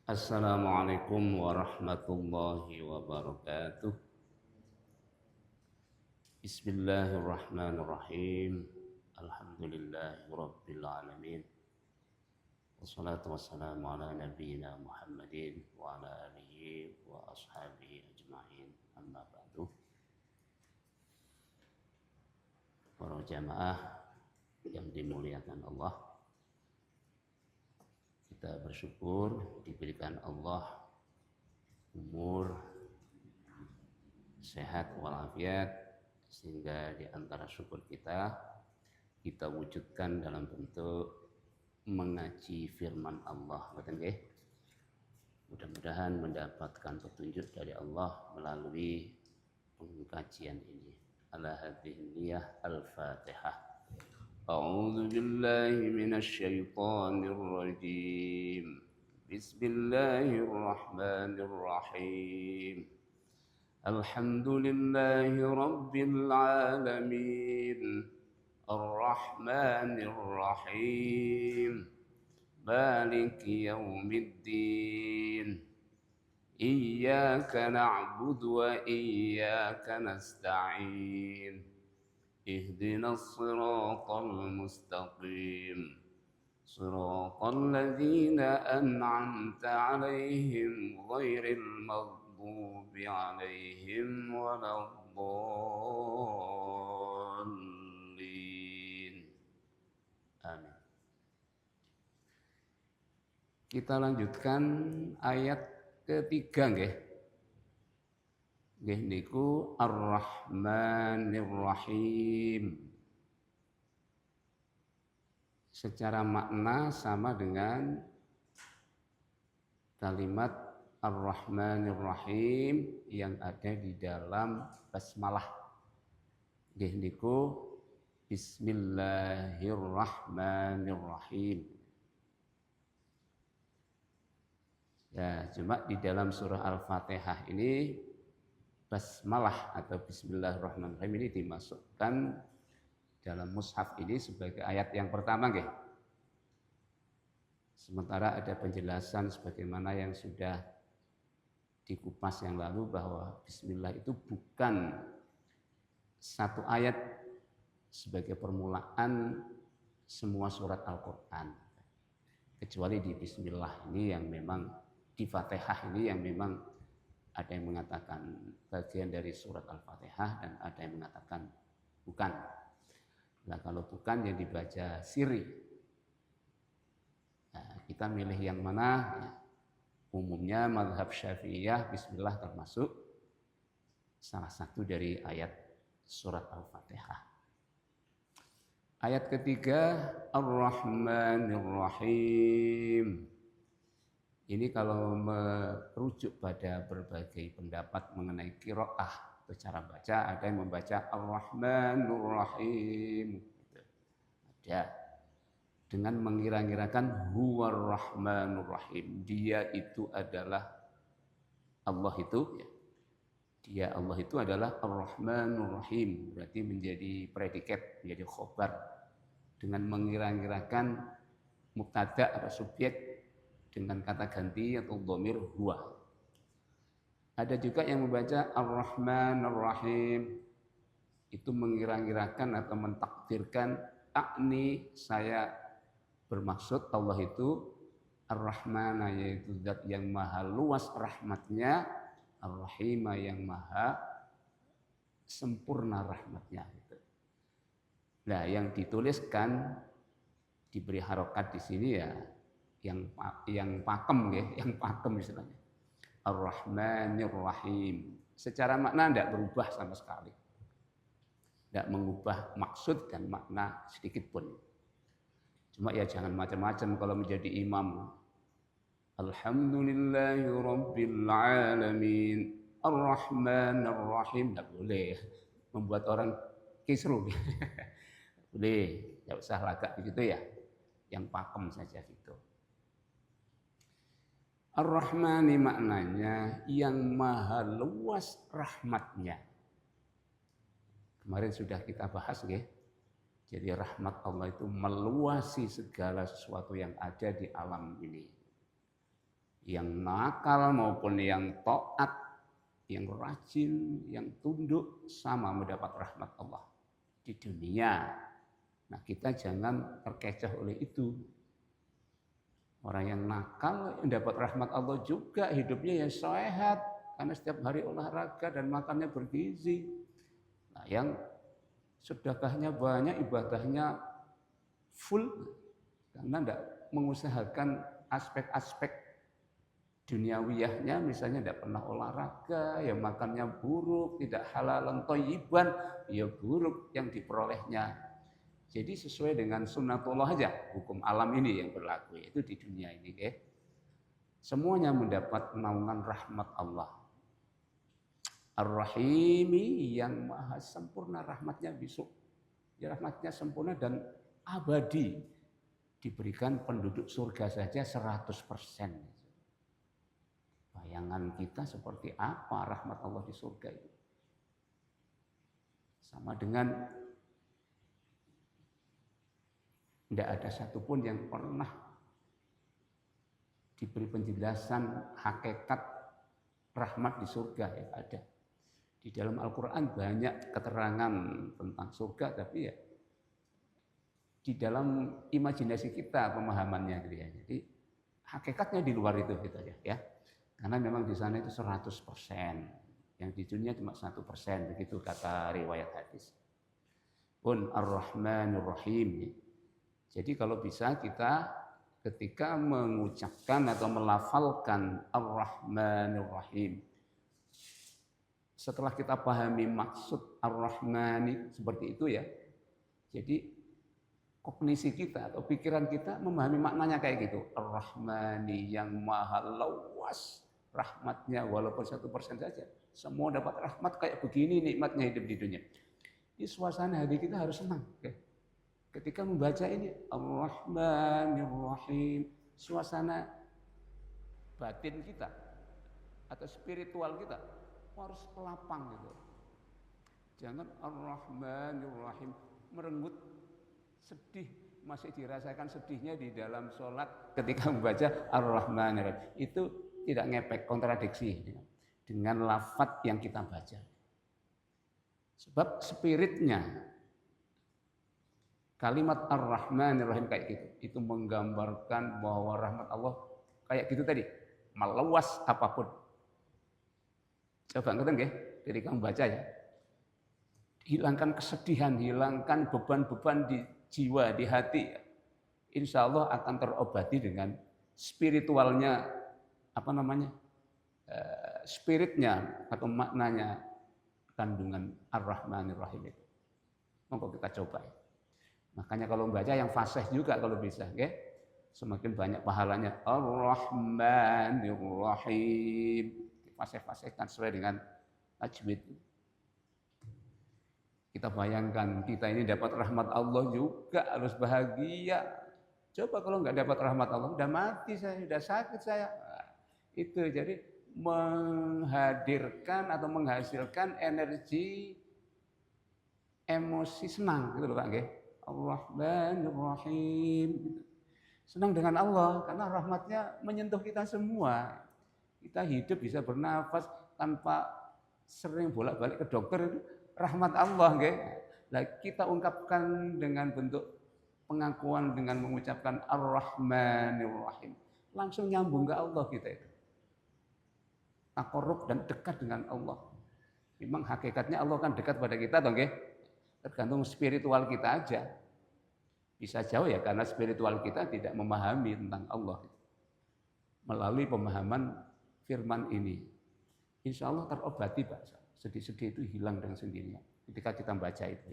Assalamualaikum warahmatullahi wabarakatuh. Bismillahirrahmanirrahim. Alhamdulillahi rabbil alamin. Wassalatu wassalamu ala nabiyyina Muhammadin wa ala alihi wa ashabihi ajma'in. Amma ba'du. Para jamaah yang dimuliakan Allah, kita bersyukur diberikan Allah umur, sehat walafiat, sehingga di antara syukur kita wujudkan dalam bentuk mengaji firman Allah. Betul nggih? Mudah-mudahan mendapatkan petunjuk dari Allah melalui pengkajian ini. Ala hadhihi niyah al-Fatihah. أعوذ بالله من الشيطان الرجيم بسم الله الرحمن الرحيم الحمد لله رب العالمين الرحمن الرحيم مالك يوم الدين إياك نعبد وإياك نستعين اهدنا الصراط المستقيم صراط الذين أنعمت عليهم غير المغضوب عليهم ولا الضالين. Amin. Kita lanjutkan ayat ketiga nggih. Nggih niku Ar-Rahmanir Rahim. Secara makna sama dengan kalimat Ar-Rahmanir Rahim yang ada di dalam basmalah. Nggih niku Bismillahirrahmanirrahim. Ya, cuma di dalam surah Al-Fatihah ini basmalah atau Bismillahirrahmanirrahim ini dimasukkan dalam mushaf ini sebagai ayat yang pertama nggih. Sementara ada penjelasan sebagaimana yang sudah dikupas yang lalu bahwa Bismillah itu bukan satu ayat sebagai permulaan semua surat Al-Quran. Kecuali di Bismillah ini yang memang di Fatihah ini yang memang ada yang mengatakan bagian dari surat Al-Fatihah dan ada yang mengatakan bukan. Nah, kalau bukan yang dibaca siri. Nah, kita milih yang mana? Umumnya mazhab Syafi'iyah Bismillah termasuk salah satu dari ayat surat Al-Fatihah. Ayat ketiga Ar-Rahmanir Rahim. Ini kalau merujuk pada berbagai pendapat mengenai qiraah atau cara baca, ada yang membaca Ar-Rahmanur Rahim. Ada dengan mengira-ngirakan Huwar Rahmanur Rahim. Dia itu adalah Allah itu, ya. Dia Allah itu adalah Ar-Rahmanur Rahim. Berarti menjadi predikat, menjadi khobar. Dengan mengira-ngirakan mubtada atau subjek dengan kata ganti atau dhamir huwa. Ada juga yang membaca Ar-Rahmanir Rahim, itu mengira-ngirakan atau mentakdirkan akni, saya bermaksud Allah itu Ar-Rahman, yaitu zat yang maha luas rahmatnya, Ar-Rahim yang maha sempurna rahmatnya. Nah, yang dituliskan diberi harokat di sini ya yang pakem ya, yang pakem istilahnya. Ar-Rahmanir Rahim. Secara makna tidak berubah sama sekali. Tidak mengubah maksud dan makna sedikit pun. Cuma ya jangan macam-macam kalau menjadi imam. Alhamdulillahi Rabbil Alamin. Ar-Rahmanir Rahim. Tidak boleh membuat orang kisruh. Boleh, tidak usah lagak begitu ya. Yang pakem saja gitu. Ar-Rahmani maknanya yang maha luas rahmatnya. Kemarin sudah kita bahas ya. Jadi rahmat Allah itu meluasi segala sesuatu yang ada di alam ini. Yang nakal maupun yang taat, yang rajin, yang tunduk sama mendapat rahmat Allah di dunia. Nah, kita jangan terkecoh oleh itu. Orang yang nakal mendapat rahmat Allah juga, hidupnya yang sehat karena setiap hari olahraga dan makannya bergizi. Nah, yang sedekahnya banyak, ibadahnya full karena tidak mengusahakan aspek-aspek duniawiyahnya, misalnya tidak pernah olahraga, ya makannya buruk, tidak halalan thayyiban, ya buruk yang diperolehnya. Jadi sesuai dengan sunnatullah aja, hukum alam ini yang berlaku, itu di dunia ini. Semuanya mendapat naungan rahmat Allah. Ar-Rahimi, yang maha sempurna rahmatnya besok. Ya, rahmatnya sempurna dan abadi. Diberikan penduduk surga saja 100%. Bayangan kita seperti apa rahmat Allah di surga itu? Sama dengan tidak ada satupun yang pernah diberi penjelasan hakikat rahmat di surga, ya ada. Di dalam Al-Quran banyak keterangan tentang surga, tapi ya di dalam imajinasi kita pemahamannya gitu ya. Jadi hakikatnya di luar itu gitu ya. Karena memang di sana itu 100%, yang di dunia cuma 1%, begitu kata riwayat hadis. Pun Ar-Rahmanur Rahim. Jadi kalau bisa kita ketika mengucapkan atau melafalkan Ar-Rahmanur Rahim, setelah kita pahami maksud Ar-Rahmani seperti itu ya, jadi kognisi kita atau pikiran kita memahami maknanya kayak gitu. Ar-Rahmani, yang maha luas rahmatnya, walaupun 1% saja. Semua dapat rahmat, kayak begini nikmatnya hidup di dunia. Ini suasana hati kita harus senang. Ketika membaca ini Ar-Rahmanir Rahim, suasana batin kita atau spiritual kita harus lapang gitu. Jangan Ar-Rahmanir Rahim merenggut, sedih, masih dirasakan sedihnya di dalam sholat ketika membaca Ar-Rahmanir Rahim. Itu tidak ngepek, kontradiksi dengan lafaz yang kita baca. Sebab spiritnya kalimat Ar-Rahmanir Rahim kayak gitu, itu menggambarkan bahwa rahmat Allah kayak gitu tadi, meluas apapun. Coba ngerti nggih, ketika membaca ya. Hilangkan kesedihan, hilangkan beban-beban di jiwa, di hati. Insya Allah akan terobati dengan spiritualnya, spiritnya atau maknanya kandungan Ar-Rahmanir Rahim itu. Monggo kita coba ya. Makanya kalau membaca yang fasih juga kalau bisa, okay? Semakin banyak pahalanya. Ar-Rahmanir Rahim. Fasih-fasihkan sesuai dengan tajwid. Kita bayangkan kita ini dapat rahmat Allah juga harus bahagia. Coba kalau nggak dapat rahmat Allah, udah mati saya, udah sakit saya. Nah, itu jadi menghadirkan atau menghasilkan energi emosi senang gitu loh Pak nggih. Ar-Rahmanir Rahim. Senang dengan Allah karena rahmatnya menyentuh kita semua. Kita hidup bisa bernafas tanpa sering bolak-balik ke dokter, itu rahmat Allah nggih. Nah, kita ungkapkan dengan bentuk pengakuan dengan mengucapkan Ar-Rahmanir Rahim. Langsung nyambung ke Allah kita itu. Takarrub dan dekat dengan Allah. Memang hakikatnya Allah kan dekat pada kita toh nggih. Tergantung spiritual kita aja. Bisa jauh ya karena spiritual kita tidak memahami tentang Allah. Melalui pemahaman firman ini. Insya Allah terobati Pak. Sedih-sedih itu hilang dengan sendirinya ketika kita baca itu.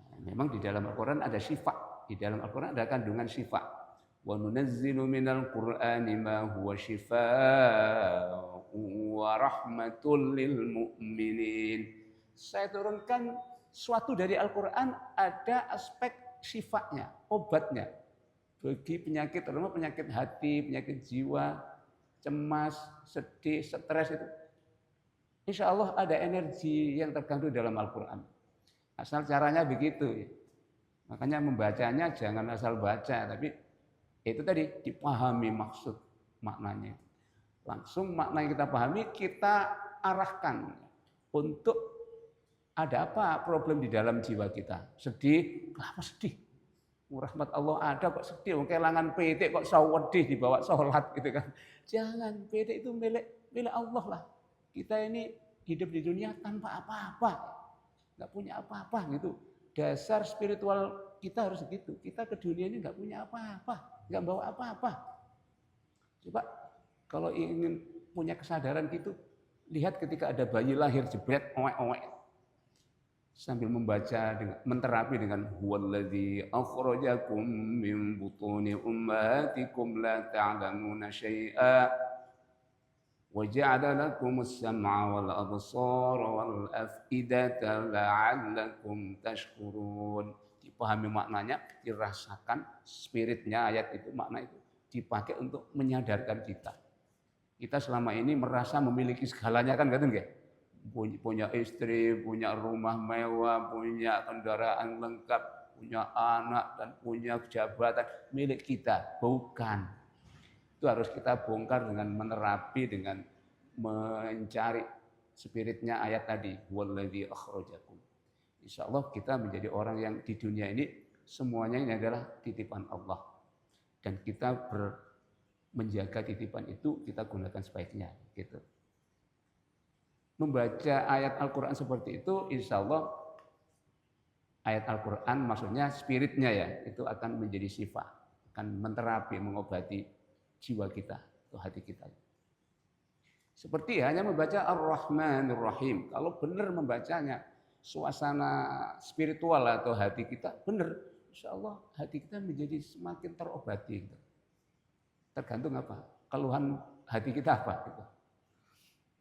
Nah, memang di dalam Al-Quran ada syifa. Di dalam Al-Quran ada kandungan syifa. Wa nunazzilu minal Qur'ani ma huwa syifaa'un wa rahmatul lil mu'minin. Saya turunkan suatu dari Al-Quran ada aspek sifatnya, obatnya. Bagi penyakit, terutama penyakit hati, penyakit jiwa, cemas, sedih, stres itu. Insya Allah ada energi yang terkandung dalam Al-Quran. Asal caranya begitu. Makanya membacanya jangan asal baca, tapi Itu tadi dipahami maksud maknanya. Langsung makna yang kita pahami, kita arahkan untuk ada apa problem di dalam jiwa kita. Sedih, kenapa sedih? Rahmat Allah ada kok sedih, kehilangan PT kok sedih dibawa sholat gitu kan. Jangan, PT itu milik Allah lah. Kita ini hidup di dunia tanpa apa-apa, nggak punya apa-apa gitu. Dasar spiritual kita harus gitu. Kita ke dunia ini nggak punya apa-apa, nggak bawa apa-apa. Coba kalau ingin punya kesadaran gitu, lihat ketika ada bayi lahir jebret, oek-oek, sambil membaca, menterapi dengan huwallazi akhrajakum min butuni ummatikum la ta'lamuna syai'a wa ja'ala lakumus sam'a wal absara wal af'idata la'allakum tashkurun. Dipahami maknanya, dirasakan spiritnya ayat itu, makna itu dipakai untuk menyadarkan kita. Kita selama ini merasa memiliki segalanya kan, enggak? Punya istri, punya rumah mewah, punya kendaraan lengkap, punya anak dan punya jabatan milik kita. Bukan. Itu harus kita bongkar dengan menerapi, dengan mencari spiritnya ayat tadi. Wallazi akhrajakum. Insya Allah kita menjadi orang yang di dunia ini semuanya ini adalah titipan Allah. Dan kita menjaga titipan itu, kita gunakan sebaiknya. Gitu. Membaca ayat Al-Quran seperti itu, insya Allah ayat Al-Quran maksudnya spiritnya ya, itu akan menjadi sifat, akan menterapi, mengobati jiwa kita, atau hati kita. Seperti hanya membaca Ar-Rahman Ar-Rahim, kalau benar membacanya, suasana spiritual atau hati kita benar, insya Allah hati kita menjadi semakin terobati. Tergantung apa? Keluhan hati kita apa? Gitu.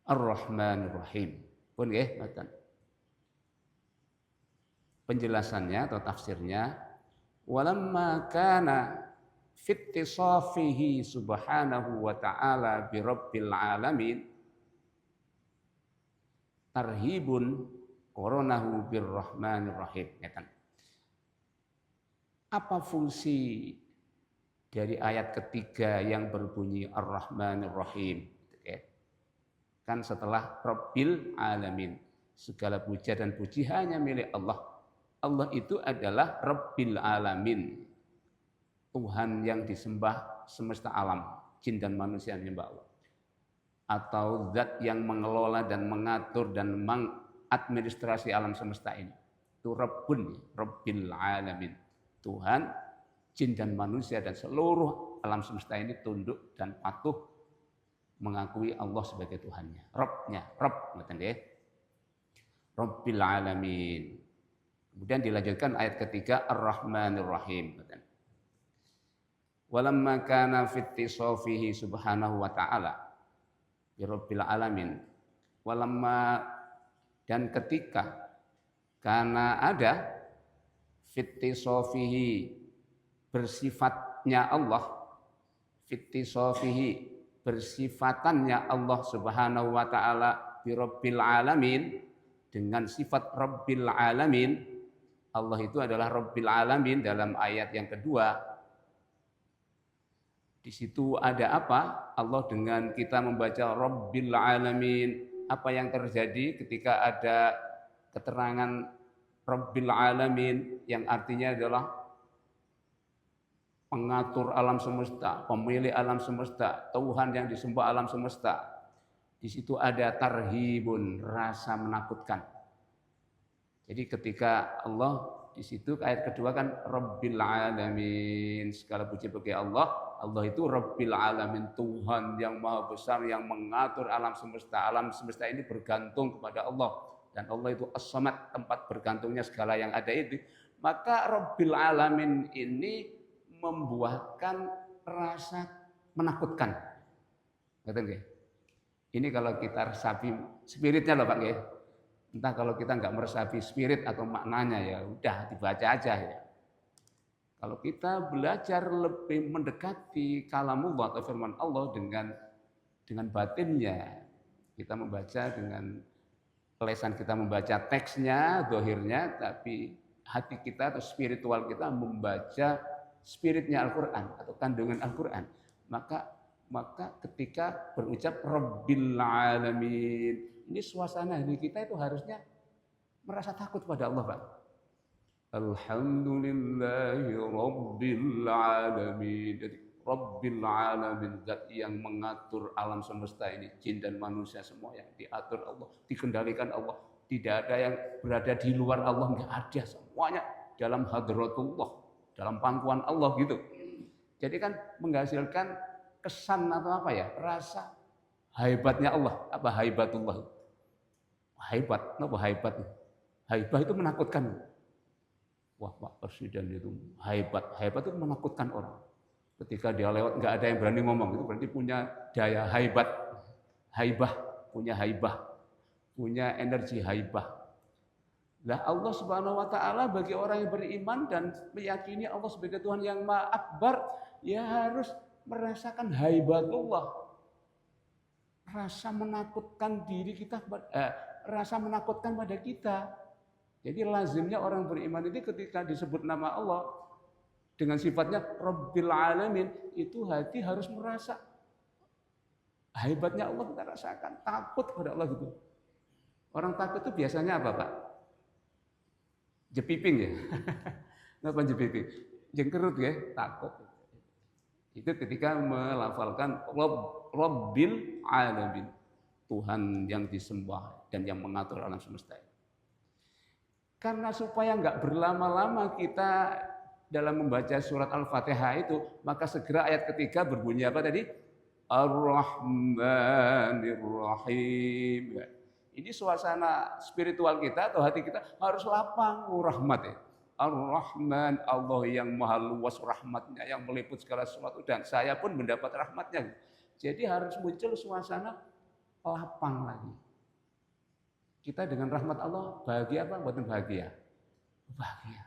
Ar-Rahman Ar-Rahim. Pun nggih, ngoten. Penjelasannya atau tafsirnya, walamma kana fittisafihi subhanahu wa ta'ala bi rabbil alamin tarhibun qoronahu birrahmanir rahim. Apa fungsi dari ayat ketiga yang berbunyi Ar-Rahmanir Rahim? Kan setelah Rabbil Alamin, segala puja dan puji hanya milik Allah. Allah itu adalah Rabbil Alamin, Tuhan yang disembah semesta alam, jin dan manusia yang menyembah Allah. Atau zat yang mengelola dan mengatur dan mengadministrasi alam semesta ini. Itu Rabbun, Rabbil Alamin, Tuhan, jin dan manusia dan seluruh alam semesta ini tunduk dan patuh mengakui Allah sebagai Tuhannya, Rabbnya, Rabb, ngoten nggih. Rabbil Alamin. Kemudian dilanjutkan ayat ketiga Ar-Rahmanir Rahim. Walamma kana fittisafihi subhanahu wa ta'ala bi Rabbil Alamin. Walamma, dan ketika karena ada fittisafihi, bersifatnya Allah, fittisafihi, bersifatannya Allah Subhanahu wa taala bi Rabbil Alamin, dengan sifat Rabbil Alamin. Allah itu adalah Rabbil Alamin dalam ayat yang kedua. Di situ ada apa? Allah dengan kita membaca Rabbil Alamin, apa yang terjadi ketika ada keterangan Rabbil Alamin yang artinya adalah pengatur alam semesta, pemilik alam semesta, Tuhan yang disembah alam semesta. Di situ ada tarhibun, rasa menakutkan. Jadi ketika Allah di situ ayat kedua kan Rabbil Alamin, segala puji bagi Allah. Allah itu Rabbil Alamin, Tuhan yang maha besar yang mengatur alam semesta. Alam semesta ini bergantung kepada Allah dan Allah itu As-Samad, tempat bergantungnya segala yang ada itu. Maka Rabbil Alamin ini membuahkan rasa menakutkan. Ngerti nggih? Ini kalau kita resapi spiritnya loh Pak nggih. Entah kalau kita nggak meresapi spirit atau maknanya ya udah dibaca aja ya. Kalau kita belajar lebih mendekati kalamullah atau firman Allah dengan batinnya, kita membaca dengan lesan kita membaca teksnya, dohirnya, tapi hati kita atau spiritual kita membaca spiritnya Al-Quran atau kandungan Al-Quran, maka ketika berucap Rabbil Alamin, ini suasana hati kita itu harusnya merasa takut pada Allah, Pak. Alhamdulillahi Rabbil Alamin. Jadi Rabbil Alamin, zat yang mengatur alam semesta ini, jin dan manusia semua yang diatur Allah, dikendalikan Allah. Tidak ada yang berada di luar Allah, enggak ada, semuanya dalam hadratullah, dalam pangkuan Allah gitu. Jadi kan menghasilkan kesan atau apa ya, rasa hebatnya Allah. Apa haibatullah? Hebat, apa hebat? Haibah itu menakutkan. Wah, Pak Presiden itu hebat. Hebat itu menakutkan orang. Ketika dia lewat nggak ada yang berani ngomong, itu berarti punya daya haibat, haibah, punya haibah, punya energi haibah. Lah Allah Subhanahu wa taala bagi orang yang beriman dan meyakini Allah sebagai Tuhan yang Maha Akbar, ya harus merasakan haibatullah. Rasa menakutkan diri kita, rasa menakutkan pada kita. Jadi lazimnya orang beriman ini ketika disebut nama Allah dengan sifatnya Rabbil Alamin, itu hati harus merasa hebatnya Allah, kita rasakan takut pada Allah gitu. Orang takut itu biasanya apa, Pak? Jepiping ya. Kenapa jepiping? Jengkerut ya, takut. Itu ketika melafalkan Rabbil Alamin, Tuhan yang disembah dan yang mengatur alam semesta. Karena supaya nggak berlama-lama kita dalam membaca surat Al-Fatihah itu, maka segera ayat ketiga berbunyi apa tadi? Ar-Rahmanir Rahim. Ini suasana spiritual kita atau hati kita harus lapang rahmat ya. Ar-Rahman, Allah yang maha luas rahmatnya, yang meliput segala sesuatu, dan saya pun mendapat rahmatnya. Jadi harus muncul suasana lapang lagi. Kita dengan rahmat Allah bahagia apa? Buatan bahagia. Bahagia.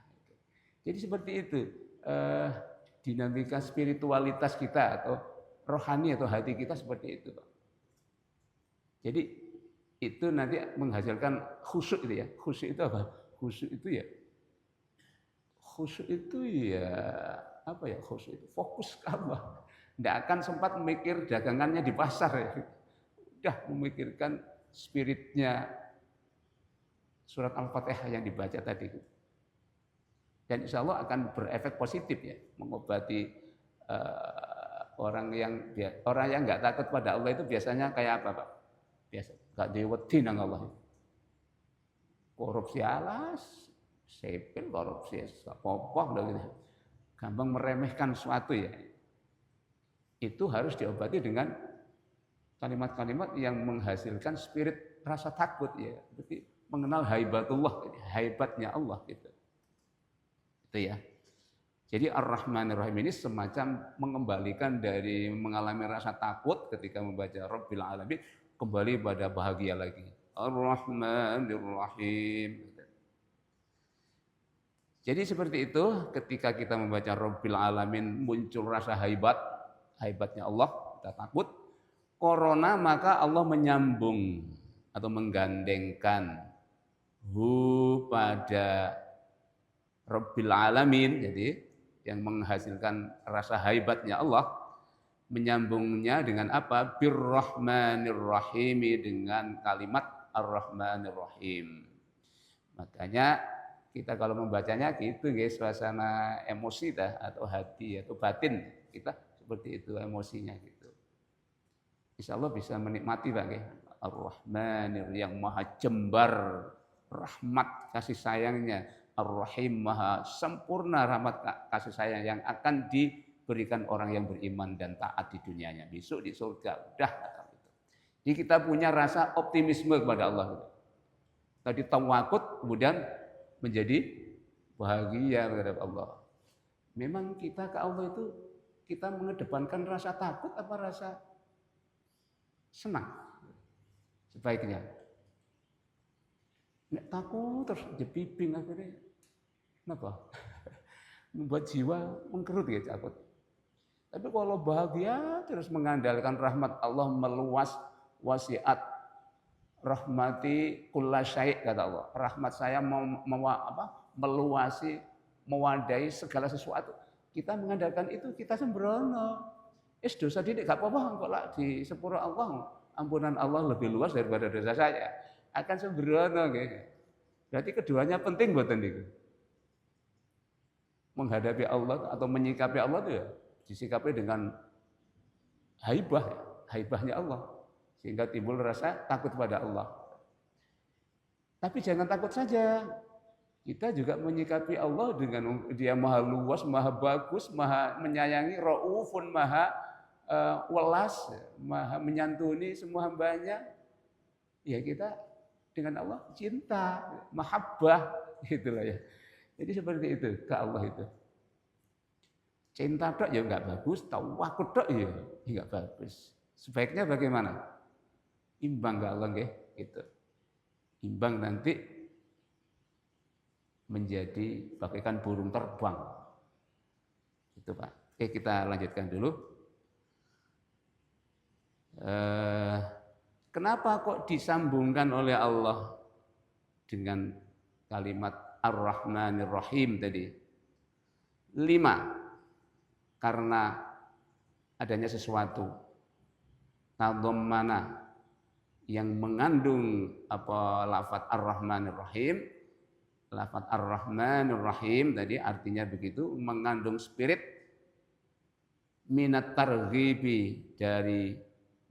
Jadi seperti itu dinamika spiritualitas kita atau rohani atau hati kita seperti itu, Pak. Jadi itu nanti menghasilkan khusyuk itu ya. Khusyuk itu apa? Khusyuk itu ya apa ya? Khusyuk itu fokus ke Allah. Tidak akan sempat memikir dagangannya di pasar ya. Udah memikirkan spiritnya surat Al-Fatihah yang dibaca tadi. Dan insya Allah akan berefek positif ya, mengobati orang yang nggak takut pada Allah itu biasanya kayak apa, Pak? Biasa nggak diwedi nang Allah. Korupsi alas, sepil korupsi, apa-apa gitu. Gampang meremehkan sesuatu ya. Itu harus diobati dengan kalimat-kalimat yang menghasilkan spirit rasa takut ya. Berarti mengenal haibatullah, hebatnya Allah gitu. Itu ya. Jadi Ar-Rahmanir Rahim ini semacam mengembalikan dari mengalami rasa takut ketika membaca Rabbil Alamin kembali pada bahagia lagi. Ar-Rahmanir Rahim. Jadi seperti itu ketika kita membaca Rabbil Alamin muncul rasa hebatnya Allah, kita takut. Corona maka Allah menyambung atau menggandengkan pada Rabbil Alamin, jadi yang menghasilkan rasa hebatnya Allah, menyambungnya dengan apa? Bir-Rahmanir Rahim, dengan kalimat Ar-Rahmanir Rahim. Makanya kita kalau membacanya gitu guys, suasana emosi dah atau hati atau batin kita seperti itu emosinya gitu. Insya Allah bisa menikmati Pak ya. Ar-Rahmanir yang maha jembar rahmat kasih sayangnya, Ar-Rahim maha sempurna rahmat kasih sayang yang akan diberikan orang yang beriman dan taat di dunianya. Besok di surga udah gitu. Jadi kita punya rasa optimisme kepada Allah. Tadi tawakut kemudian menjadi bahagia kepada Allah. Memang kita ke Allah itu kita mengedepankan rasa takut apa rasa senang? Sebaiknya nek takut terus jepiping akhirnya kenapa? Membuat jiwa mengkerut ya takut. Tapi kalau bahagia terus mengandalkan rahmat Allah meluas, wasiat rahmati kullasyai kata Allah. Rahmat saya meluasi, mewadahi segala sesuatu. kita mengandalkan itu kita sembrono. Dosa didik gak apa-apa kok lah di sepuro Allah. Ampunan Allah lebih luas daripada dosa saya. Akan sembrono gitu. Berarti keduanya penting buat niku. Menghadapi Allah atau menyikapi Allah itu ya disikapi dengan haibahnya Allah. Sehingga timbul rasa takut pada Allah. Tapi jangan takut saja. Kita juga menyikapi Allah dengan Dia maha luas, maha bagus, maha menyayangi, raufun, maha welas, maha menyantuni semua hambanya. Ya kita dengan Allah cinta, mahabbah, gitulah ya. Jadi seperti itu ke Allah itu. Cinta tok ya enggak bagus, tawakkul tok ya enggak bagus. Sebaiknya bagaimana? Imbang ke Allah nggih, gitu. Imbang nanti menjadi bagaikan burung terbang. Itu Pak. Oke, kita lanjutkan dulu. Kenapa kok disambungkan oleh Allah dengan kalimat Ar-Rahmanir Rahim tadi? 5. Karena adanya sesuatu tadhammana yang mengandung lafaz Ar-Rahmanir Rahim. Lafaz Ar-Rahmanir Rahim tadi artinya begitu, mengandung spirit minat targhibi, dari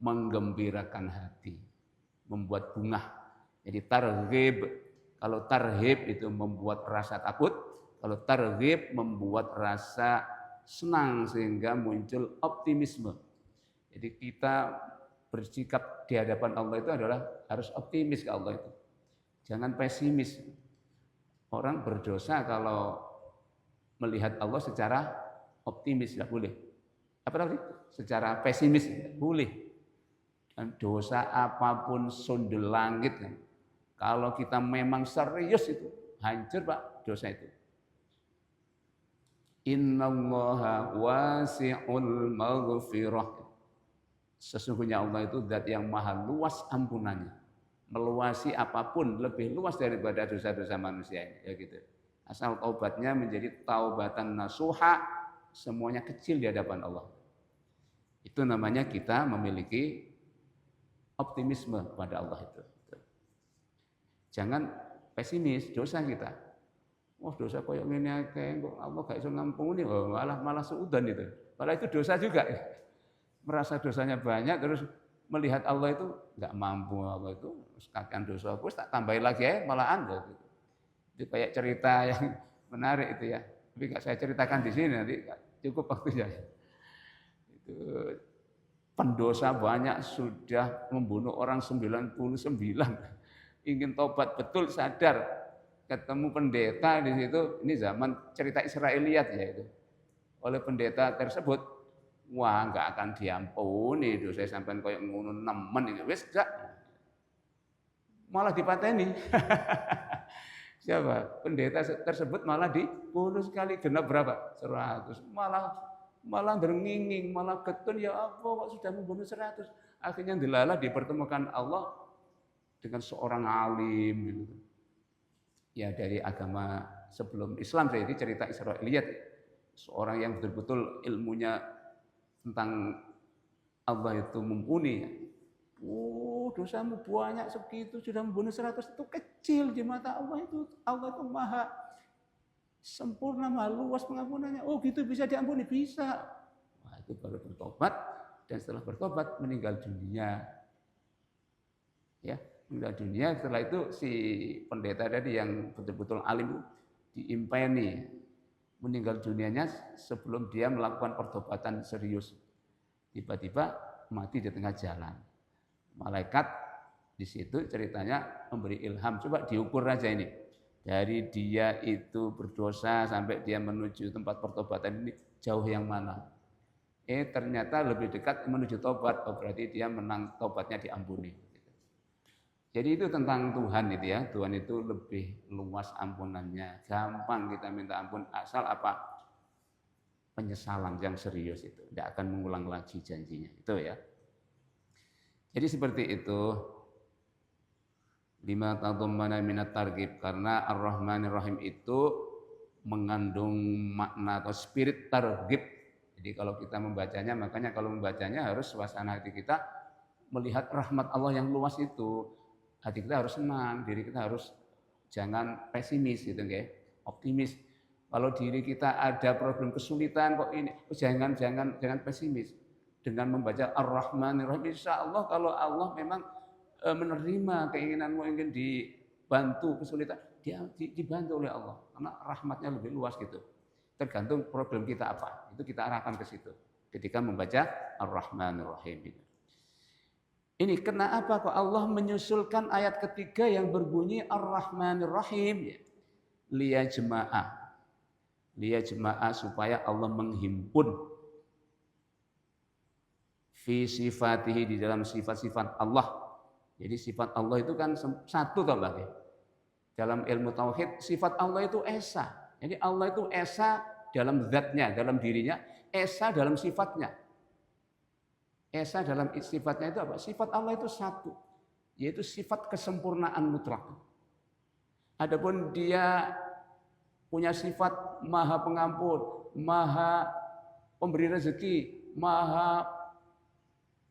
menggembirakan hati, membuat bungah. Jadi targhib, kalau tarhib itu membuat rasa takut, kalau targhib membuat rasa senang sehingga muncul optimisme. Jadi kita bersikap di hadapan Allah itu adalah harus optimis ke Allah itu. Jangan pesimis. Orang berdosa kalau melihat Allah secara optimis tidak boleh. Apa tadi? Secara pesimis tidak boleh. Dan dosa apapun sundul langit kan. Kalau kita memang serius itu hancur Pak dosa itu. Innallaha wasi'ul maghfirah. Sesungguhnya Allah itu zat yang maha luas ampunannya. Meluasi apapun, lebih luas daripada dosa-dosa manusia ini, ya gitu. Asal taubatnya menjadi taubatan nasuha, semuanya kecil di hadapan Allah. Itu namanya kita memiliki optimisme pada Allah itu. Jangan pesimis dosa kita. Oh dosa koyo ngene akeh kok Allah gak iso ngampuni, malah suudan itu. Padahal itu dosa juga. Merasa dosanya banyak terus melihat Allah itu nggak mampu, Allah itu sekalian dosa aku tak tambahin lagi ya malahan gitu. Itu kayak cerita yang menarik itu ya. Tapi nggak saya ceritakan di sini, nanti cukup waktunya. Itu pendosa banyak sudah membunuh orang 99, ingin tobat betul sadar, ketemu pendeta di situ. Ini zaman cerita Israiliyat ya itu. Oleh pendeta tersebut, wah nggak akan diampuni dosa sampean koyo ngono nemen iki wis gak, malah dipateni. Siapa? Pendeta tersebut malah dibunuh sekali, genap berapa? 100. Malah bernginging, malah ketun, ya apa kok sudah membunuh 100. Akhirnya dilalah dipertemukan Allah dengan seorang alim gitu. Ya dari agama sebelum Islam, jadi cerita Israiliyat. Seorang yang betul-betul ilmunya tentang Allah itu mumpuni. Dosamu banyak segitu, sudah membunuh 100, itu kecil di mata Allah itu. Allah itu maha sempurna, maha luas pengampunannya. Oh gitu bisa diampuni, bisa. Wah itu baru bertobat, dan setelah bertobat meninggal dunia. Ya, meninggal dunia. Setelah itu si pendeta tadi yang betul-betul alim diimpeni. Meninggal dunianya sebelum dia melakukan pertobatan serius. Tiba-tiba mati di tengah jalan. Malaikat di situ ceritanya memberi ilham. Coba diukur aja ini. Dari dia itu berdosa sampai dia menuju tempat pertobatan ini jauh yang mana? Ternyata lebih dekat menuju tobat. Oh, berarti dia menang, tobatnya diampuni. Jadi itu tentang Tuhan itu ya. Tuhan itu lebih luas ampunannya. Gampang kita minta ampun asal apa? Penyesalan yang serius itu. Tidak akan mengulang lagi janjinya. Itu ya. Jadi seperti itu. 5 tadhammana minat targhib, karena Ar-Rahmanir Rahim itu mengandung makna atau spirit targhib. Jadi kalau kita membacanya, makanya kalau membacanya harus suasana hati kita melihat rahmat Allah yang luas itu. Hati kita harus senang, diri kita harus jangan pesimis gitu nggih, optimis. Kalau diri kita ada problem kesulitan kok ini, jangan pesimis. Dengan membaca Ar-Rahmanir Rahim, insya Allah kalau Allah memang menerima keinginanmu ingin dibantu kesulitan, dia dibantu oleh Allah karena rahmatnya lebih luas gitu. Tergantung problem kita apa, itu kita arahkan ke situ ketika membaca Ar-Rahmanir Rahim. Ini kenapa kok Allah menyusulkan ayat ketiga yang berbunyi Ar-Rahmanir Rahim? Liyajma'a supaya Allah menghimpun fi sifatihi di dalam sifat-sifat Allah. Jadi sifat Allah itu kan satu toh Mbak. Dalam ilmu tauhid sifat Allah itu esa. Jadi Allah itu esa dalam zatnya, dalam dirinya, esa dalam sifatnya. Esa dalam sifatnya itu apa? Sifat Allah itu satu, yaitu sifat kesempurnaan mutlak. Adapun dia punya sifat maha pengampun, maha pemberi rezeki, maha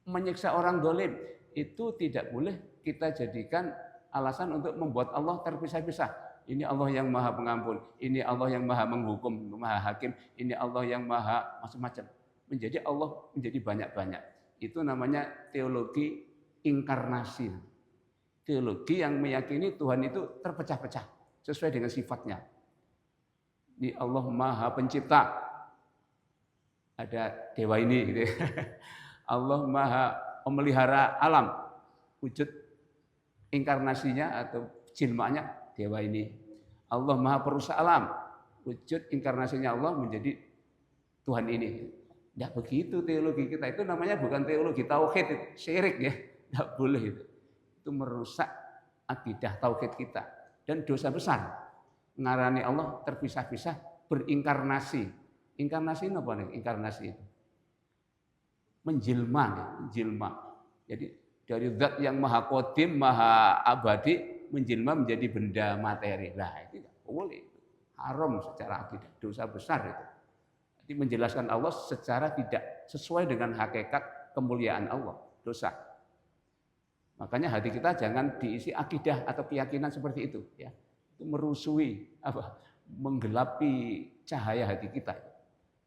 menyiksa orang dolim, itu tidak boleh kita jadikan alasan untuk membuat Allah terpisah-pisah. Ini Allah yang maha pengampun, ini Allah yang maha menghukum, maha hakim, ini Allah yang maha macam-macam. Menjadi Allah menjadi banyak-banyak. Itu namanya teologi inkarnasi. Teologi yang meyakini Tuhan itu terpecah-pecah sesuai dengan sifatnya. Ini Allah maha pencipta. Ada dewa ini gitu. Allah maha pemelihara alam. Wujud inkarnasinya atau jilmanya dewa ini. Allah maha perusak alam. Wujud inkarnasinya Allah menjadi Tuhan ini. Tidak begitu teologi kita. Itu namanya bukan teologi tauhid, syirik ya. Tidak boleh itu. Itu merusak akidah tauhid kita. Dan dosa besar. Ngarani Allah terpisah-pisah berinkarnasi. Inkarnasi apa nih? Inkarnasi itu menjelma. Jadi dari zat yang maha qadim, maha abadi menjelma menjadi benda materi. Nah, itu tidak boleh. Haram secara akidah, dosa besar itu. Jadi menjelaskan Allah secara tidak sesuai dengan hakikat kemuliaan Allah, dosa. Makanya hati kita jangan diisi akidah atau keyakinan seperti itu, ya. Itu merusui menggelapi cahaya hati kita.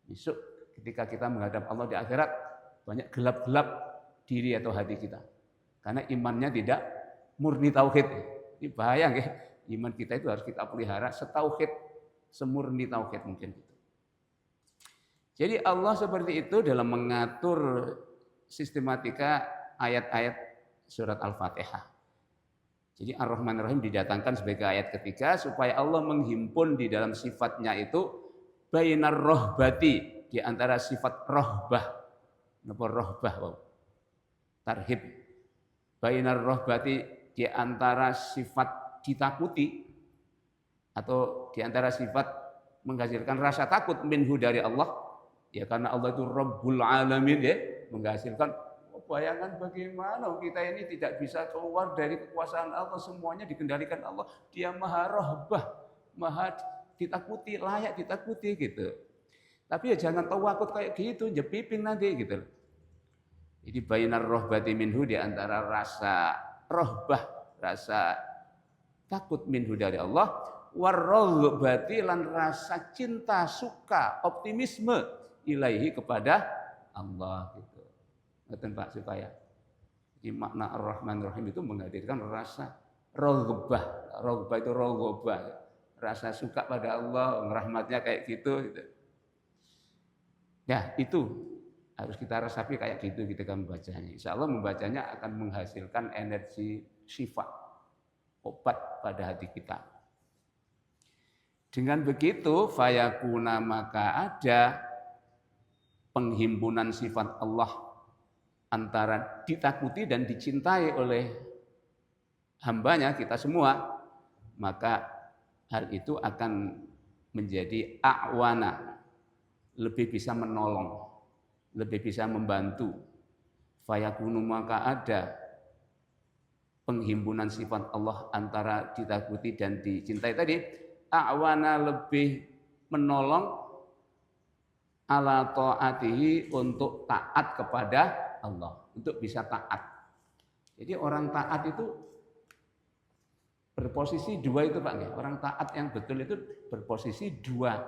Besok ketika kita menghadap Allah di akhirat banyak gelap-gelap diri atau hati kita. Karena imannya tidak murni tauhid. Ini bahaya ya. Iman kita itu harus kita pelihara setauhid, semurni tauhid mungkin gitu. Jadi Allah seperti itu dalam mengatur sistematika ayat-ayat surat Al-Fatihah. Jadi Ar-Rahman Ar-Rahim didatangkan sebagai ayat ketiga supaya Allah menghimpun di dalam sifatnya itu bainar rohbati, di antara sifat rohbah. Napa rohbah? Tarhib. Bainar rohbati, di antara sifat ditakuti atau di antara sifat menghasilkan rasa takut minhu dari Allah. Ya karena Allah itu Rabbul Alamin ya, menghasilkan bayangan bagaimana kita ini tidak bisa keluar dari kekuasaan Allah, semuanya dikendalikan Allah. Dia maha rohbah, maha ditakuti, layak ditakuti gitu. Tapi ya jangan tawakut kayak gitu, jepipin nanti gitu. Jadi bainar rohbati minhu, di antara rasa rohbah, rasa takut minhu dari Allah, warrohbati lan rasa cinta, suka, optimisme ilaihi kepada Allah gitu. Ngerti Pak supaya di makna Ar-Rahman Ar-Rahim itu menghadirkan rasa roghbah. Roghbah itu roghbah, rasa suka pada Allah, rahmatnya kayak gitu. Ya itu harus kita resapi kayak gitu ketika membacanya. Insya Allah membacanya akan menghasilkan energi syifa, obat pada hati kita. Dengan begitu fayakuna, maka ada penghimpunan sifat Allah antara ditakuti dan dicintai oleh hambanya, kita semua, maka hal itu akan menjadi a'wana, lebih bisa menolong, lebih bisa membantu. Fayakunu, maka ada penghimpunan sifat Allah antara ditakuti dan dicintai tadi, a'wana, lebih menolong ala ta'atihi untuk taat kepada Allah, untuk bisa taat. Jadi orang taat itu berposisi dua itu Pak. Orang taat yang betul itu berposisi dua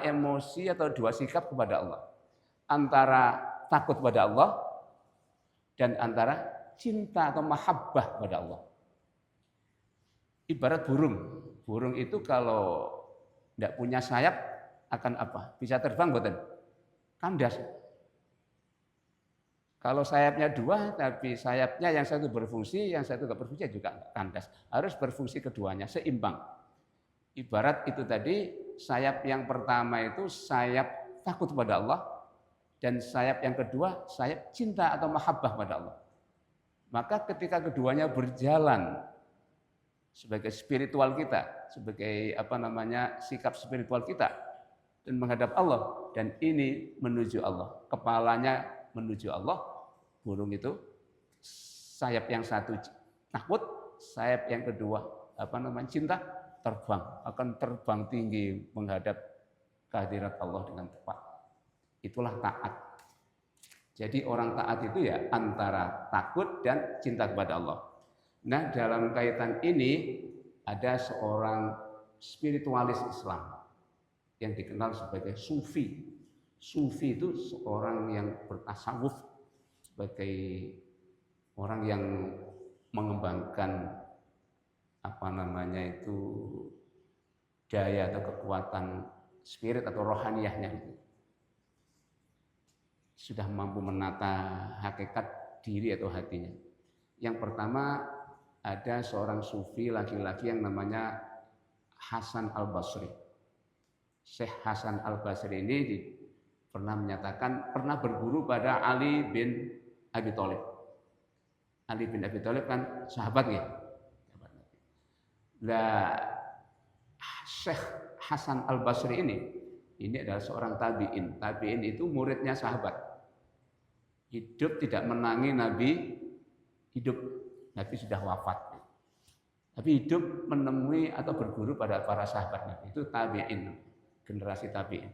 emosi atau dua sikap kepada Allah. Antara takut pada Allah dan antara cinta atau mahabbah pada Allah. Ibarat burung. Burung itu kalau tidak punya sayap akan apa? Bisa terbang betul? Kandas. Kalau sayapnya dua, tapi sayapnya yang satu berfungsi, yang satu tidak berfungsi juga kandas. Harus berfungsi keduanya, seimbang. Ibarat itu tadi, sayap yang pertama itu sayap takut pada Allah, dan sayap yang kedua sayap cinta atau mahabbah pada Allah. Maka ketika keduanya berjalan sebagai spiritual kita, sebagai sikap spiritual kita, dan menghadap Allah, dan ini menuju Allah, kepalanya menuju Allah, burung itu sayap yang satu takut, sayap yang kedua cinta, terbang, akan terbang tinggi menghadap kehadirat Allah dengan tepat. Itulah taat. Jadi orang taat itu ya antara takut dan cinta kepada Allah. Nah, dalam kaitan ini ada seorang spiritualis Islam yang dikenal sebagai sufi. Sufi itu seorang yang bertasawuf, sebagai orang yang mengembangkan daya atau kekuatan spirit atau rohaniyahnya. Sudah mampu menata hakikat diri atau hatinya. Yang pertama ada seorang sufi laki-laki yang namanya Hasan Al-Basri. Syekh Hasan Al-Basri ini pernah menyatakan pernah berguru pada Ali bin Abi Thalib. Ali bin Abi Thalib kan sahabat ya. Nah, Syekh Hasan Al-Basri ini adalah seorang tabi'in. Tabi'in itu muridnya sahabat. Hidup tidak menangi Nabi, hidup Nabi sudah wafat. Tapi hidup menemui atau berguru pada para sahabat Nabi. Itu tabi'in, generasi tabi'in.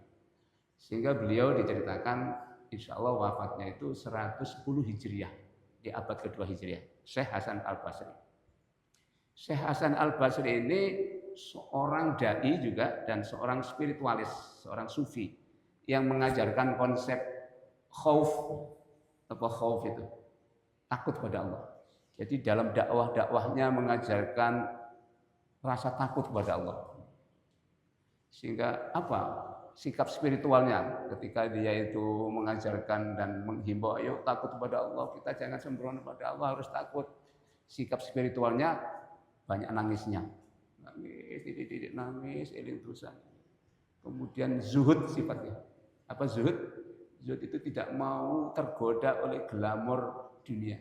Sehingga beliau diceritakan insya Allah wafatnya itu 110 Hijriah, di abad kedua Hijriah. Syekh Hasan Al-Basri. Syekh Hasan Al-Basri ini seorang dai juga dan seorang spiritualis, seorang sufi yang mengajarkan konsep khauf itu, takut pada Allah. Jadi dalam dakwahnya mengajarkan rasa takut kepada Allah. Sehingga sikap spiritualnya ketika dia itu mengajarkan dan menghimbau ayo takut kepada Allah, kita jangan sembrono pada Allah, harus takut. Sikap spiritualnya banyak nangisnya. Nangis, eling dosa. Kemudian zuhud sifatnya. Apa zuhud? Zuhud itu tidak mau tergoda oleh glamor dunia.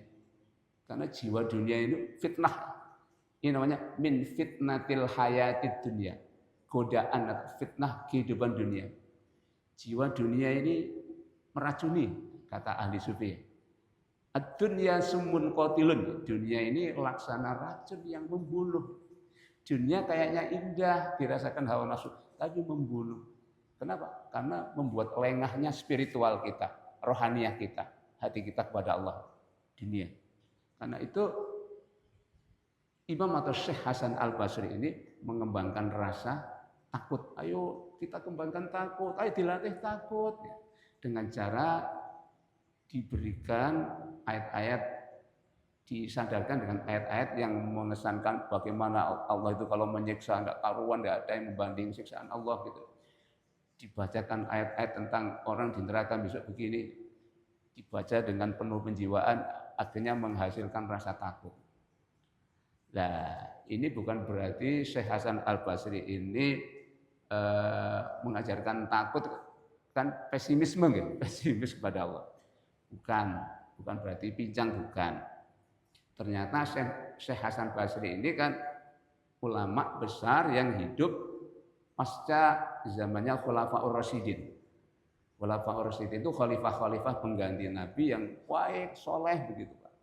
Karena jiwa dunia ini fitnah. Ini namanya min fitnatil hayatid dunia. Godaan atau fitnah kehidupan dunia. Jiwa dunia ini meracuni, kata ahli sufi. Ad-dunya summun qatilun. Dunia ini laksana racun yang membunuh. Dunia kayaknya indah, dirasakan hawa nafsu, tapi membunuh. Kenapa? Karena membuat lengahnya spiritual kita, rohaniyah kita, hati kita kepada Allah, dunia. Karena itu Imam atau Syekh Hasan Al-Basri ini mengembangkan rasa takut. Ayo kita kembangkan takut, ayo dilatih takut. Dengan cara diberikan ayat-ayat, disadarkan dengan ayat-ayat yang mengesankan bagaimana Allah itu kalau menyiksa enggak karuan, enggak ada yang membanding siksaan Allah gitu. Dibacakan ayat-ayat tentang orang di neraka besok begini, dibaca dengan penuh penjiwaan, akhirnya menghasilkan rasa takut. Nah, ini bukan berarti Syekh Hasan Al-Basri ini mengajarkan takut kan pesimisme gitu, pesimis kepada Allah. Bukan berarti pincang, bukan. Ternyata Syekh Hasan Basri ini kan ulama besar yang hidup pasca zamannya Khulafaur Rasyidin. Khulafaur Rasyidin itu khalifah-khalifah pengganti Nabi yang baik, soleh begitu Pak.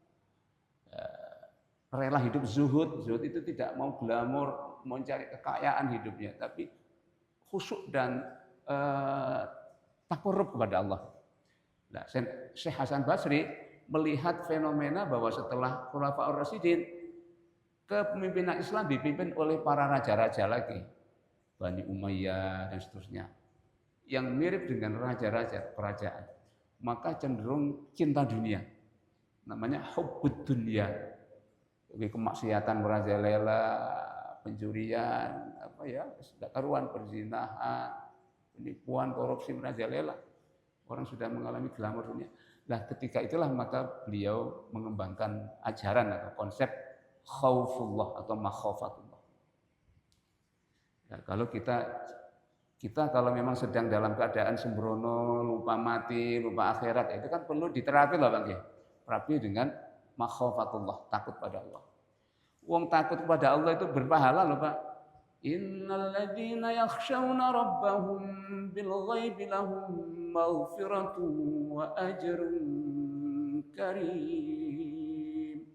Rela hidup zuhud. Zuhud itu tidak mau glamor, mau cari kekayaan hidupnya, tapi khusyuk dan takarrub kepada Allah. Nah, Syekh Hasan Basri melihat fenomena bahwa setelah Khulafaur Rasyidin, kepemimpinan Islam dipimpin oleh para raja-raja lagi, Bani Umayyah dan seterusnya, yang mirip dengan raja-raja kerajaan, maka cenderung cinta dunia, namanya hubbud dunya, kemaksiatan merajalela, pencurian, tidak karuan, perzinahan, penipuan, korupsi merajalela, orang sudah mengalami glamor dunia. Nah, ketika itulah maka beliau mengembangkan ajaran atau konsep khaufullah atau makhafatullah. Ya, kalau kita kalau memang sedang dalam keadaan sembrono, lupa mati, lupa akhirat, itu kan perlu diterapi loh Bang. Terapi dengan makhafatullah, takut pada Allah. Wong takut pada Allah itu berpahala loh Pak. Innal ladzina yakhshawna rabbahum bil ghaibi lahum maghfiratun wa ajrun karim.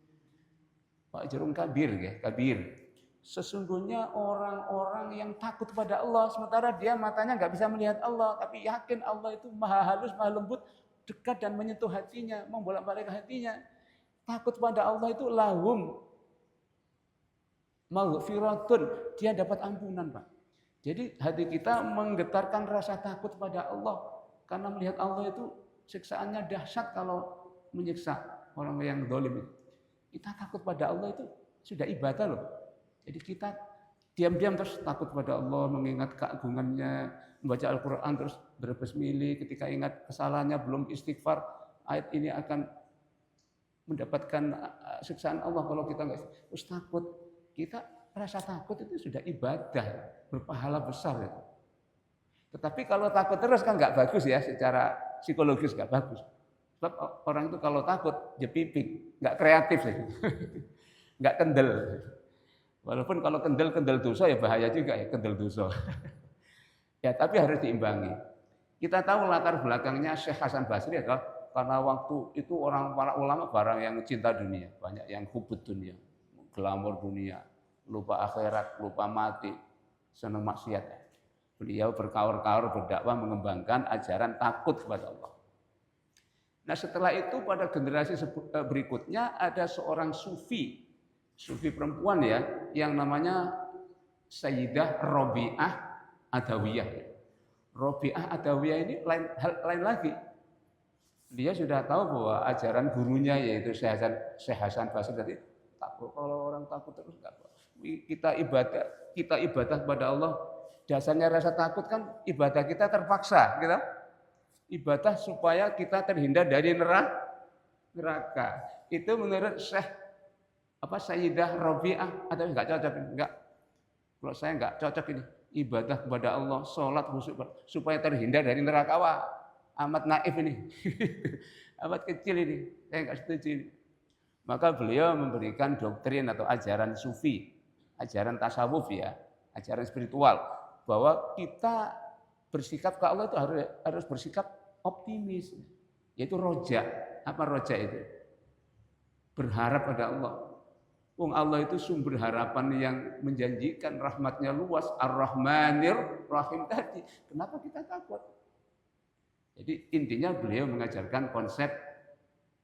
Ajrun kabir ya, kabir. Sesungguhnya orang-orang yang takut pada Allah, sementara dia matanya nggak bisa melihat Allah, tapi yakin Allah itu maha halus, maha lembut, dekat dan menyentuh hatinya, membolak-balik hatinya. Takut pada Allah itu lahum maghfiratun, dia dapat ampunan Pak. Jadi hati kita menggetarkan rasa takut pada Allah, karena melihat Allah itu siksaannya dahsyat kalau menyiksa orang yang zalim. Kita takut pada Allah itu sudah ibadah loh. Jadi kita diam-diam terus takut pada Allah, mengingat keagungannya, membaca Al-Quran terus berbesmili, ketika ingat kesalahannya belum istighfar, ayat ini akan mendapatkan siksaan Allah kalau kita nggak terus takut. Kita rasa takut itu sudah ibadah, berpahala besar. Ya. Tetapi kalau takut terus kan nggak bagus ya, secara psikologis nggak bagus. Sebab orang itu kalau takut jepipik, nggak kreatif sih, nggak kendel. Walaupun kalau kendel dosa ya bahaya juga ya, kendel dosa. Ya tapi harus diimbangi. Kita tahu latar belakangnya Syekh Hasan Basri adalah karena waktu itu para ulama barang yang cinta dunia, banyak yang hubud dunia, glamor dunia, lupa akhirat, lupa mati, senang maksiat. Beliau berkaur-kaur berdakwah mengembangkan ajaran takut kepada Allah. Nah setelah itu pada generasi berikutnya ada seorang sufi perempuan ya, yang namanya Sayyidah Robi'ah Adawiyah. Robi'ah Adawiyah ini lain lagi. Dia sudah tahu bahwa ajaran gurunya yaitu Syekh Hasan Basri tadi, takut, kalau orang takut terus enggak. Kita ibadah kepada Allah, dasarnya rasa takut kan ibadah kita terpaksa, gitu. Ibadah supaya kita terhindar dari neraka. Itu menurut Sayyidah Robi'ah, atau enggak cocok? Enggak. Kalau saya enggak cocok ini. Ibadah kepada Allah, sholat khusyuk supaya terhindar dari neraka. Wah, amat naif ini. Amat kecil ini. Saya enggak setuju ini. Maka beliau memberikan doktrin atau ajaran sufi, ajaran tasawuf ya, ajaran spiritual, bahwa kita bersikap ke Allah itu harus bersikap optimis, yaitu roja. Apa roja itu? Berharap pada Allah. Allah itu sumber harapan yang menjanjikan, rahmatnya luas, Ar-Rahmanir Rahim tadi. Kenapa kita takut? Jadi intinya beliau mengajarkan konsep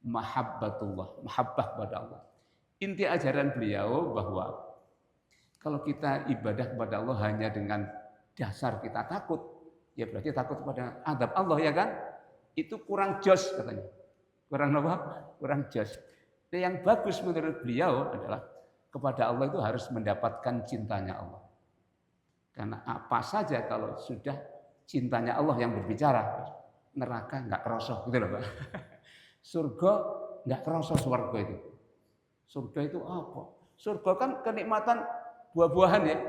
mahabbatullah, mahabbah kepada Allah. Inti ajaran beliau bahwa kalau kita ibadah kepada Allah hanya dengan dasar kita takut, ya berarti takut kepada azab Allah ya kan? Itu kurang jos katanya. Kurang apa? Kurang jos. Yang bagus menurut beliau adalah kepada Allah itu harus mendapatkan cintanya Allah. Karena apa saja kalau sudah cintanya Allah yang berbicara, neraka nggak kerasa, gitu loh Pak. Surga nggak kerasa surga itu. Surga itu apa? Surga kan kenikmatan buah-buahan ya.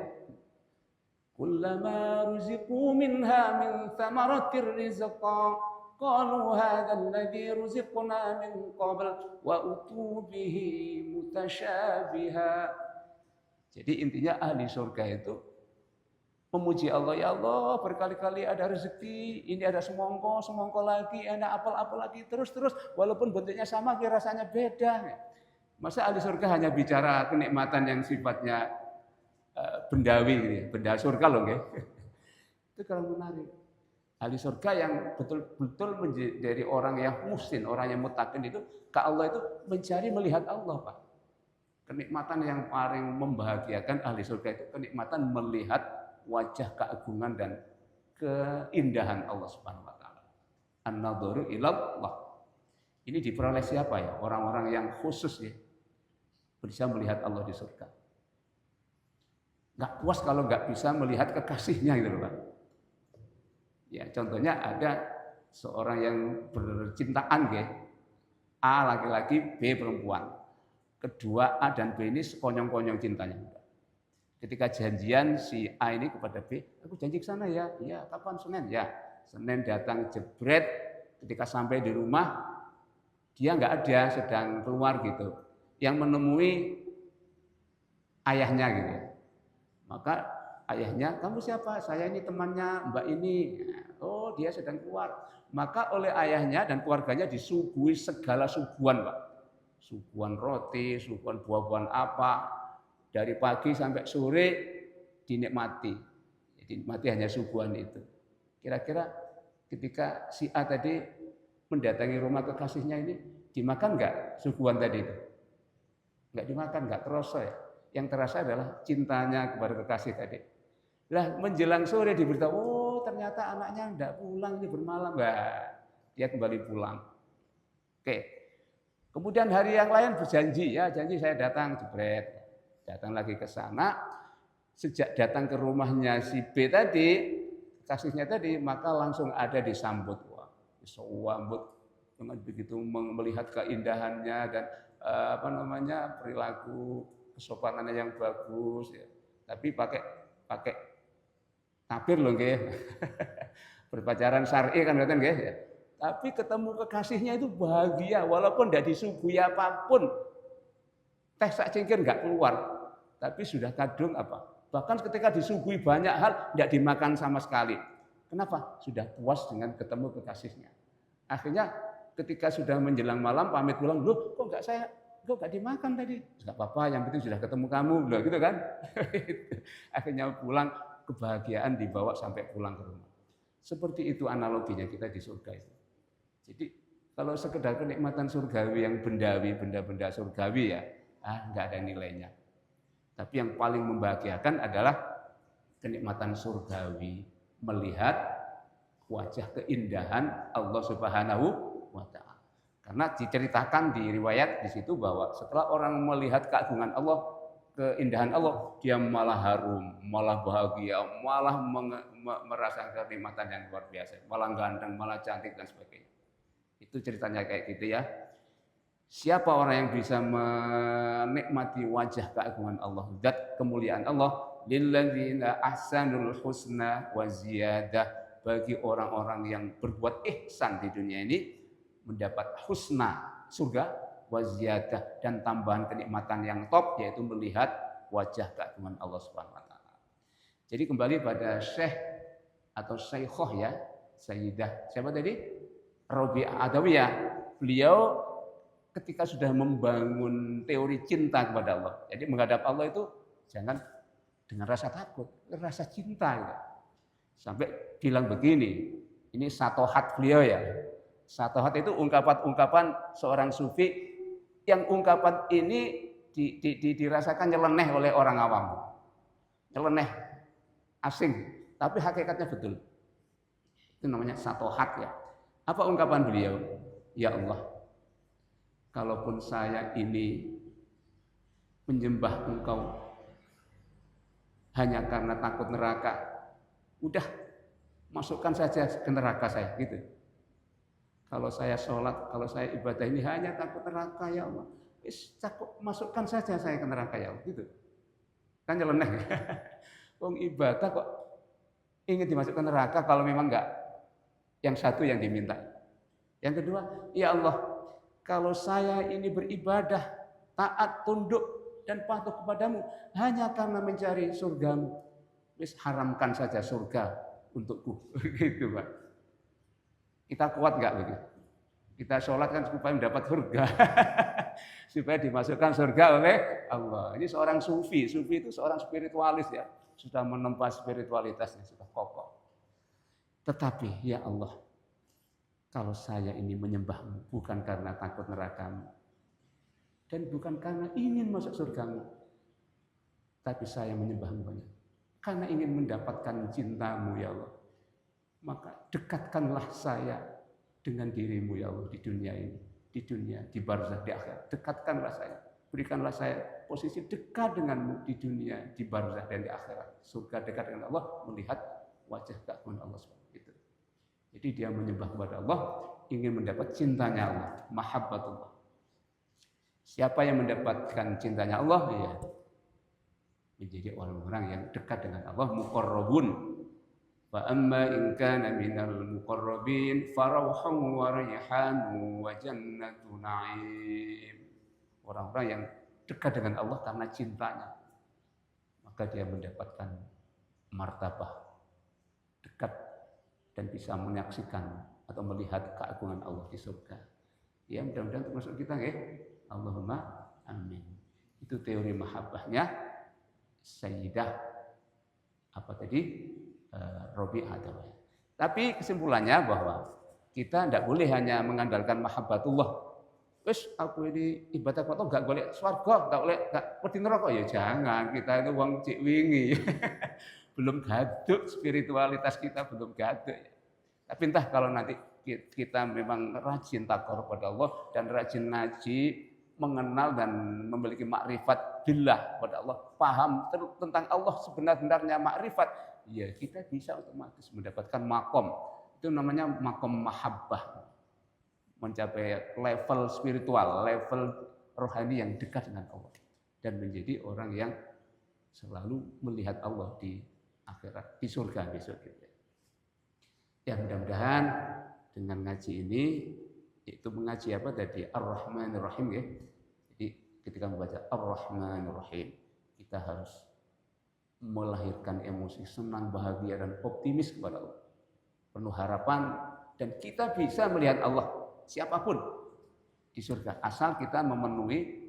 Kullama ruziqu minha min thamaratir rizqa qalu hadzal ladzi ruziqna min qabl wa utu bihi mutasyabiha. Jadi intinya ahli surga itu memuji Allah, ya Allah berkali-kali ada rezeki, ini ada semongko lagi, ada apel lagi, terus walaupun bentuknya sama, rasanya beda. Masa ahli surga hanya bicara kenikmatan yang sifatnya bendawi, benda surga loh, Itu kalau menarik. Ahli surga yang betul-betul dari orang yang muhsin, orang yang muttaqin itu ke Allah itu mencari melihat Allah, Pak. Kenikmatan yang paling membahagiakan ahli surga itu kenikmatan melihat wajah keagungan dan keindahan Allah Subhanahu wa taala. An-nadharu ilallah. Ini diperoleh siapa ya? Orang-orang yang khusus ya. Bisa melihat Allah di surga. Nggak puas kalau nggak bisa melihat kekasihnya gitu loh, Pak. Ya, contohnya ada seorang yang bercintaan ya. A laki-laki, B perempuan. Kedua A dan B ini sekonyong-konyong cintanya. Ketika janjian si A ini kepada B, aku janji ke sana ya. Ya, kapan Senin? Ya, Senin datang jebret. Ketika sampai di rumah, dia nggak ada, sedang keluar gitu. Yang menemui ayahnya gitu ya. Maka ayahnya, kamu siapa? Saya ini temannya Mbak ini. Oh, dia sedang keluar. Maka oleh ayahnya dan keluarganya disuguhi segala suguhan, Pak. Suguhan roti, suguhan buah-buahan apa. Dari pagi sampai sore dinikmati. Dinikmati hanya suguhan itu. Kira-kira ketika si A tadi mendatangi rumah kekasihnya ini, dimakan nggak suguhan tadi itu? Nggak dimakan, nggak terasa ya. Yang terasa adalah cintanya kepada kekasih tadi. Lah menjelang sore diberitahu, oh ternyata anaknya enggak pulang, ini bermalam. Bah, dia kembali pulang. Oke. Kemudian hari yang lain berjanji, ya janji saya datang, jebret. Datang lagi ke sana. Sejak datang ke rumahnya si B tadi, kekasihnya tadi, maka langsung ada disambut. Wah, disambut dengan begitu melihat keindahannya dan perilaku kesopanannya yang bagus ya. Tapi pakai tabir loh nggih. Berpacaran syar'i kan berarti nggih ya. Tapi ketemu kekasihnya itu bahagia walaupun tidak disuguhi apapun. Teh sak cingkir enggak keluar. Tapi sudah kadung apa? Bahkan ketika disuguhi banyak hal tidak dimakan sama sekali. Kenapa? Sudah puas dengan ketemu kekasihnya. Akhirnya ketika sudah menjelang malam pamit pulang, loh kok enggak dimakan tadi? Enggak apa-apa, yang penting sudah ketemu kamu, loh gitu kan? Akhirnya pulang, kebahagiaan dibawa sampai pulang ke rumah. Seperti itu analoginya kita di surga itu. Jadi kalau sekedar kenikmatan surgawi yang bendawi, benda-benda surgawi ya, enggak ada nilainya. Tapi yang paling membahagiakan adalah kenikmatan surgawi, melihat wajah keindahan Allah Subhanahu wa taala. Karena diceritakan di riwayat di situ bahwa setelah orang melihat keagungan Allah, keindahan Allah, dia malah harum, malah bahagia, malah merasakan kenikmatan yang luar biasa, malah ganteng, malah cantik dan sebagainya. Itu ceritanya kayak gitu ya. Siapa orang yang bisa menikmati wajah keagungan Allah, zat kemuliaan Allah, lilladzina ahsanul husna wa ziyadah, bagi orang-orang yang berbuat ihsan di dunia ini mendapat husna, surga, wa ziyadah, dan tambahan kenikmatan yang top yaitu melihat wajah keagungan Allah Subhanahu wa taala. Jadi kembali pada syekh atau syaikhah ya, Sayyidah siapa tadi? Rabi'ah Adawiyah. Beliau ketika sudah membangun teori cinta kepada Allah. Jadi menghadap Allah itu jangan dengan rasa takut, rasa cinta. Ya. Sampai bilang begini, ini satohat beliau ya. Satohat itu ungkapan-ungkapan seorang sufi yang ungkapan ini dirasakan nyeleneh oleh orang awam. Nyeleneh, asing, tapi hakikatnya betul. Itu namanya satohat ya. Apa ungkapan beliau? Ya Allah, kalaupun saya ini menyembah Engkau hanya karena takut neraka, udah masukkan saja ke neraka saya gitu. Kalau saya sholat, kalau saya ibadah ini hanya takut neraka ya Allah, masukkan saja saya ke neraka ya Allah gitu. Kan nyeleneh. Wong ibadah kok ingin dimasukkan neraka kalau memang enggak yang satu yang diminta. Yang kedua, ya Allah, kalau saya ini beribadah, taat, tunduk, dan patuh kepadamu hanya karena mencari surgamu, wis haramkan saja surga untukku. Gitu Pak. Kita kuat nggak begitu? Kita sholat kan supaya mendapat surga. Supaya dimasukkan surga oleh Allah. Ini seorang sufi. Sufi itu seorang spiritualis ya. Sudah menempa spiritualitasnya, sudah kokoh. Tetapi ya Allah, kalau saya ini menyembahmu bukan karena takut nerakamu dan bukan karena ingin masuk surgamu, tapi saya menyembahmu hanya karena ingin mendapatkan cintamu ya Allah. Maka dekatkanlah saya dengan dirimu ya Allah di dunia ini, di dunia, di barzakh, di akhirat. Dekatkanlah saya, berikanlah saya posisi dekat denganmu di dunia, di barzakh dan di akhirat. Surga dekat dengan Allah, melihat wajah keagungan Allah seperti itu. Jadi dia menyembah kepada Allah, ingin mendapat cintanya Allah, mahabbatullah. Siapa yang mendapatkan cintanya Allah, ya menjadi orang-orang yang dekat dengan Allah, muqarrabun. Fa amma in kana minal muqarrabin farauhun wa rayhanun wa jannatu na'im. Orang-orang yang dekat dengan Allah karena cintanya, maka dia mendapatkan martabah dekat dan bisa menyaksikan atau melihat keagungan Allah di surga. Ya, mudah-mudahan termasuk kita ya. Allahumma amin. Itu teori mahabbahnya Sayyidah apa tadi? Rabi'ah. Tapi kesimpulannya bahwa kita tidak boleh hanya mengandalkan mahabbatullah. Wes aku ini ibadah kok enggak golek swarga, enggak golek enggak wedi neraka ya jangan. Kita itu wong cik wingi. Belum gaduk spiritualitas kita belum gaduk. Tapi entah kalau nanti kita memang rajin takwa kepada Allah dan rajin ngaji, mengenal dan memiliki makrifat billah kepada Allah, paham tentang Allah sebenar-benarnya makrifat, ya kita bisa otomatis mendapatkan makom. Itu namanya makom mahabbah. Mencapai level spiritual, level rohani yang dekat dengan Allah. Dan menjadi orang yang selalu melihat Allah di akhirat, di surga besok. Ya mudah-mudahan dengan ngaji ini, yaitu mengaji apa tadi? Ar-Rahmanir Rahim ya. Jadi ketika membaca Ar-Rahmanir Rahim, kita harus melahirkan emosi senang, bahagia, dan optimis kepada Allah. Penuh harapan, dan kita bisa melihat Allah, siapapun di surga. Asal kita memenuhi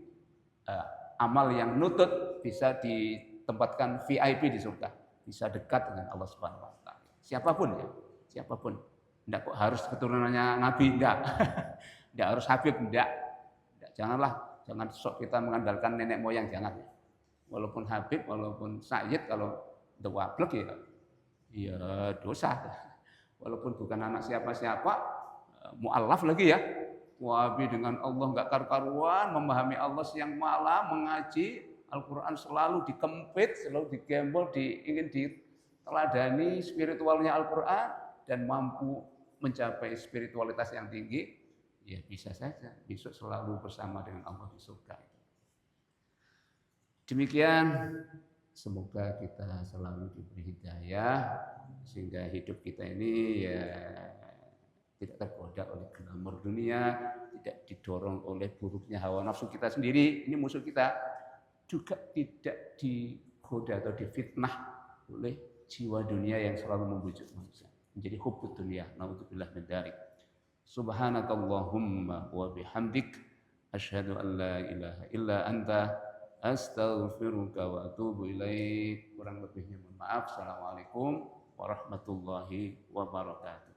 amal yang nutut, bisa ditempatkan VIP di surga. Bisa dekat dengan Allah Subhanahu wa Ta'ala. Siapapun ya, siapapun. Tidak kok harus keturunannya Nabi, tidak. Tidak harus Habib, tidak. Janganlah, jangan sok kita mengandalkan nenek moyang, jangan. Walaupun Habib, walaupun Sayyid, kalau dewablek ya dosa. Walaupun bukan anak siapa-siapa, mu'allaf lagi ya. Wahabi dengan Allah nggak karu-karuan, memahami Allah siang malam, mengaji Al-Quran selalu dikempit, selalu digembol, ingin diteladani spiritualnya Al-Quran dan mampu mencapai spiritualitas yang tinggi, ya bisa saja besok selalu bersama dengan Allah di surga. Demikian, semoga kita selalu diberi hidayah sehingga hidup kita ini ya tidak tergoda oleh glamor dunia, tidak didorong oleh buruknya hawa nafsu kita sendiri, ini musuh kita, juga tidak digoda atau difitnah oleh jiwa dunia yang selalu membujuk manusia. Menjadi hubbud dunia, naudzubillah min dzalik. Subhanakallahumma wa bihamdik asyhadu an la ilaha illa anta astaghfiruka wa atubu ilaik. Kurang lebihnya mohon maaf. Assalamualaikum warahmatullahi wabarakatuh.